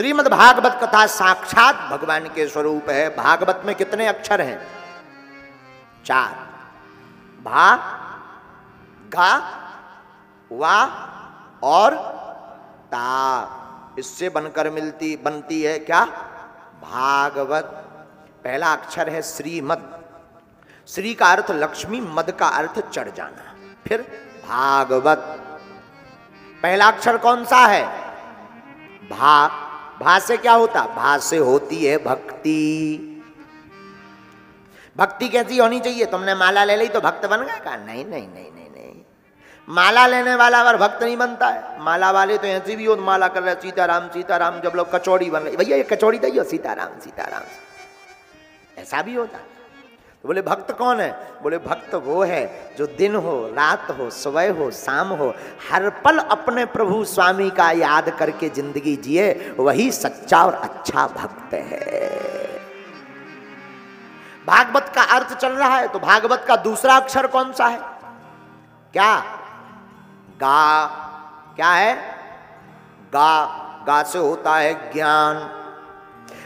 श्रीमद् भागवत कथा साक्षात भगवान के स्वरूप है। भागवत में कितने अक्षर हैं? 4, भा, गा, वा और ता। इससे बनकर बनती है क्या? भागवत। पहला अक्षर है श्रीमद्। श्री का अर्थ लक्ष्मी, मद का अर्थ चढ़ जाना। फिर भागवत। पहला अक्षर कौन सा है? भा। भा से क्या होता? भा से होती है भक्ति। भक्ति कैसी होनी चाहिए? तुमने माला ले ली तो भक्त बन गए? कहा नहीं नहीं नहीं नहीं नहीं, माला लेने वाला अगर भक्त नहीं बनता है। माला वाले तो ऐसी भी हो, माला कर रहे सीताराम सीताराम, जब लोग कचौड़ी बन रही, भैया ये कचौड़ी दैयो सीताराम सीताराम, ऐसा भी होता है। तो बोले भक्त कौन है? बोले भक्त वो है जो दिन हो, रात हो, सुबह हो, शाम हो, हर पल अपने प्रभु स्वामी का याद करके जिंदगी जिए, वही सच्चा और अच्छा भक्त है। भागवत का अर्थ चल रहा है, तो भागवत का दूसरा अक्षर कौन सा है? क्या? गा। क्या है? गा। गा से होता है ज्ञान।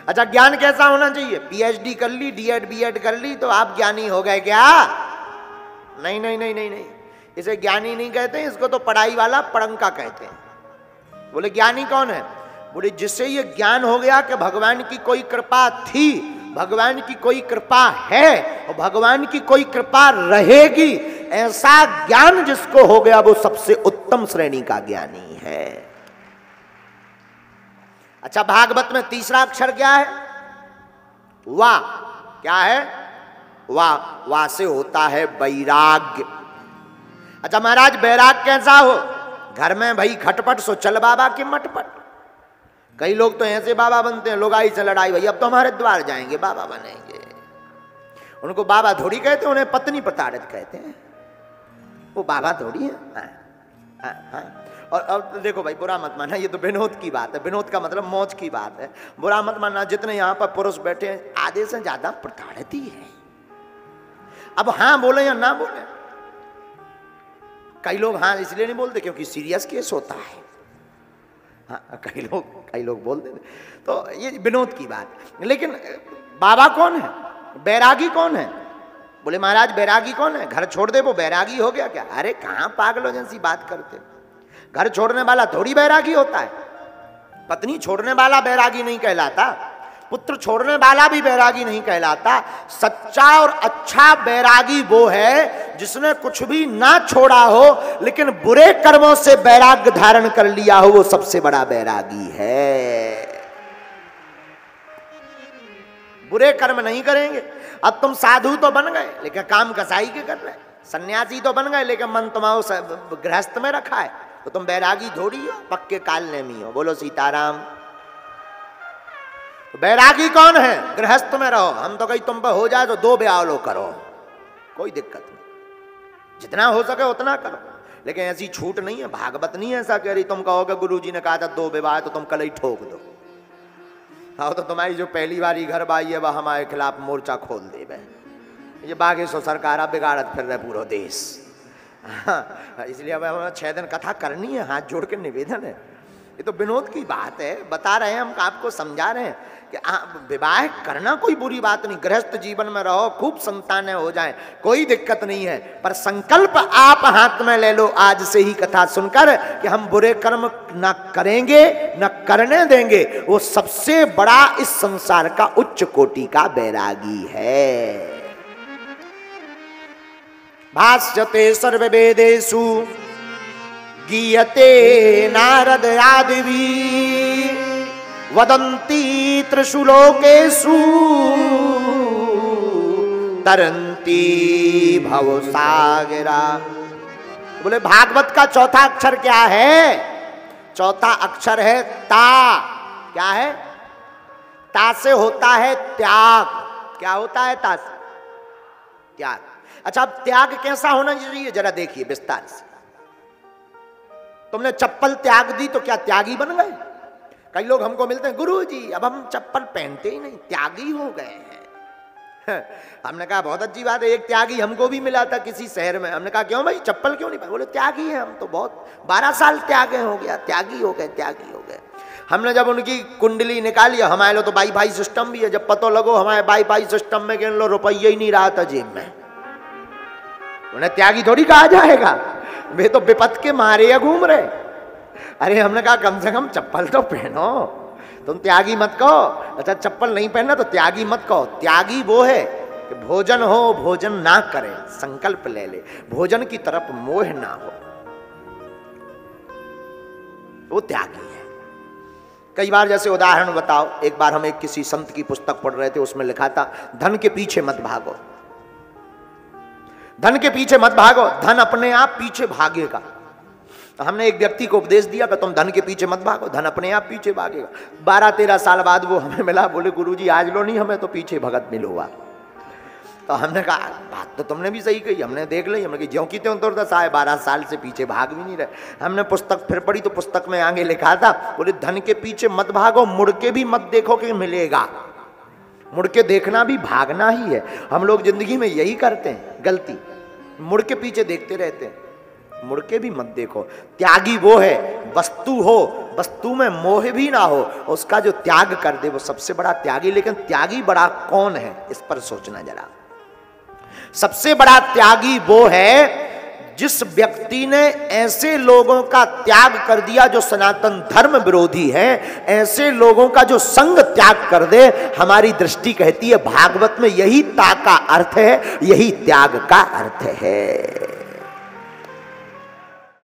अच्छा, ज्ञान कैसा होना चाहिए? पीएचडी कर ली, डीएड बीएड कर ली तो आप ज्ञानी हो गए क्या? नहीं नहीं नहीं नहीं नहीं, इसे ज्ञानी नहीं कहते, इसको तो पढ़ाई वाला पढ़ंका कहते हैं। बोले ज्ञानी कौन है? बोले जिससे ये ज्ञान हो गया कि भगवान की कोई कृपा थी, भगवान की कोई कृपा है और भगवान की कोई कृपा रहेगी, ऐसा ज्ञान जिसको हो गया वो सबसे उत्तम श्रेणी का ज्ञानी है। अच्छा, भागवत में तीसरा अक्षर क्या है? वा। क्या है? वा। वा से होता है वैराग्य। अच्छा महाराज, वैराग कैसा हो? घर में भाई खटपट सो चल बाबा के मटपट। कई लोग तो ऐसे बाबा बनते हैं, लोग आई से लड़ाई, भाई अब तो हमारे द्वार जाएंगे, बाबा बनेंगे। उनको बाबा थोड़ी कहते, उन्हें पत्नी प्रताड़ित कहते हैं। वो बाबा थोड़ी है। हाँ, हाँ, हाँ। और देखो भाई, बुरा मत मानना, ये तो विनोद की बात है। विनोद का मतलब मौज की बात है। बुरा मत मानना, जितने यहाँ पर पुरुष बैठे हैं आधे से ज्यादा प्रताड़ित ही है। अब हाँ बोले या ना बोले, कई लोग हाँ इसलिए नहीं बोलते क्योंकि सीरियस केस होता है। हाँ, कई लोग बोल देते, तो ये विनोद की बात। लेकिन बाबा कौन है? बैरागी कौन है? बोले महाराज बैरागी कौन है? घर छोड़ दे वो बैरागी हो गया क्या? अरे कहाँ पागलों जैसी बात करते। घर छोड़ने वाला थोड़ी बैरागी होता है। पत्नी छोड़ने वाला बैरागी नहीं कहलाता, पुत्र छोड़ने वाला भी बैरागी नहीं कहलाता। सच्चा और अच्छा बैरागी वो है जिसने कुछ भी ना छोड़ा हो लेकिन बुरे कर्मों से बैराग्य धारण कर लिया हो, वो सबसे बड़ा बैरागी है। बुरे कर्म नहीं करेंगे। अब तुम साधु तो बन गए लेकिन काम कसाई के कर रहे, सन्यासी तो बन गए लेकिन मन तुम्हारा गृहस्थ में रखा है, तो तुम बैरागी थोड़ी हो, पक्के काल नेमी हो। बोलो सीताराम। बैरागी कौन है? गृहस्थ में रहो। हम तो कहीं तुम पर हो जाए तो 2 ब्याह लो करो, कोई दिक्कत नहीं, जितना हो सके उतना करो। लेकिन ऐसी छूट नहीं है, भागवत नहीं है ऐसा कह रही। तुम कहोगे गुरुजी ने कहा था 2 विवाह, तो तुम कल ही ठोक दो। हाँ, तो तुम्हारी जो पहली बारी घर बाई है वह हमारे खिलाफ मोर्चा खोल दे। ये बागेश्वर सरकार बिगाड़त फिर रहे पूरा देश। हाँ, इसलिए अब हमें 6 दिन कथा करनी है, हाथ जोड़ के निवेदन है। ये तो विनोद की बात है, बता रहे हैं हम, आपको समझा रहे हैं कि विवाह करना कोई बुरी बात नहीं। गृहस्थ जीवन में रहो, खूब संतानें हो जाएं, कोई दिक्कत नहीं है। पर संकल्प आप हाथ में ले लो आज से ही कथा सुनकर कि हम बुरे कर्म न करेंगे, न करने देंगे। वो सबसे बड़ा इस संसार का उच्च कोटि का बैरागी है। भाष्यते सर्ववेदेषु गीयते नारद आदिवी वदन्ति त्रिषु लोकेषु तरन्ति भवसागरा। बोले भागवत का चौथा अक्षर क्या है? चौथा अक्षर है ता। क्या है? ता से होता है त्याग। क्या होता है ता से? त्याग। अच्छा, अब त्याग कैसा होना चाहिए जरा देखिए विस्तार से। तुमने चप्पल त्याग दी तो क्या त्यागी बन गए? कई लोग हमको मिलते हैं, गुरुजी अब हम चप्पल पहनते ही नहीं, त्यागी हो गए हैं। हमने कहा बहुत अच्छी बात है। एक त्यागी हमको भी मिला था किसी शहर में। हमने कहा क्यों भाई चप्पल क्यों नहीं पहन? बोले त्यागी है हम तो, बहुत 12 साल त्यागे हो गया, त्यागी हो गए, त्यागी हो गए। हमने जब उनकी कुंडली निकाली, हमारे लो तो वाईफाई सिस्टम भी है, जब पतो लगो हमारे वाईफाई सिस्टम में गिन लो रुपया ही नहीं रहा था जेब में, उन्हें त्यागी थोड़ी कहा जाएगा, वे तो विपत के मारे या घूम रहे। अरे हमने कहा कम से कम चप्पल तो पहनो, तुम त्यागी मत कहो। अच्छा चप्पल नहीं पहनना तो त्यागी मत कहो। त्यागी वो है कि भोजन हो भोजन ना करे, संकल्प ले ले, भोजन की तरफ मोह ना हो, वो त्यागी है। कई बार जैसे उदाहरण बताओ, एक बार हम एक किसी संत की पुस्तक पढ़ रहे थे, उसमें लिखा था धन के पीछे मत भागो, धन के पीछे मत भागो, धन अपने आप पीछे भागेगा। तो हमने एक व्यक्ति को उपदेश दिया कि तुम धन के पीछे मत भागो, धन अपने आप पीछे भागेगा। 12-13 साल बाद वो हमें मिला, बोले गुरुजी आज लो नहीं, हमें तो पीछे भगत मिलोगा। तो हमने कहा बात तो तुमने भी सही कही, हमने देख ली, हमने कहा ज्यों की त्यों तो 12 साल से पीछे भाग भी नहीं रहे। हमने पुस्तक फिर पढ़ी तो पुस्तक में आगे लिखा था, बोले धन के पीछे मत भागो, मुड़ के भी मत देखो कि मिलेगा। मुड़ के देखना भी भागना ही है। हम लोग जिंदगी में यही करते हैं गलती, मुड़ के पीछे देखते रहते हैं, मुड़ के भी मत देखो। त्यागी वो है, वस्तु हो, वस्तु में मोह भी ना हो, उसका जो त्याग कर दे वो सबसे बड़ा त्यागी। लेकिन त्यागी बड़ा कौन है, इस पर सोचना जरा। सबसे बड़ा त्यागी वो है जिस व्यक्ति ने ऐसे लोगों का त्याग कर दिया जो सनातन धर्म विरोधी हैं, ऐसे लोगों का जो संग त्याग कर दे। हमारी दृष्टि कहती है भागवत में यही ता का अर्थ है, यही त्याग का अर्थ है।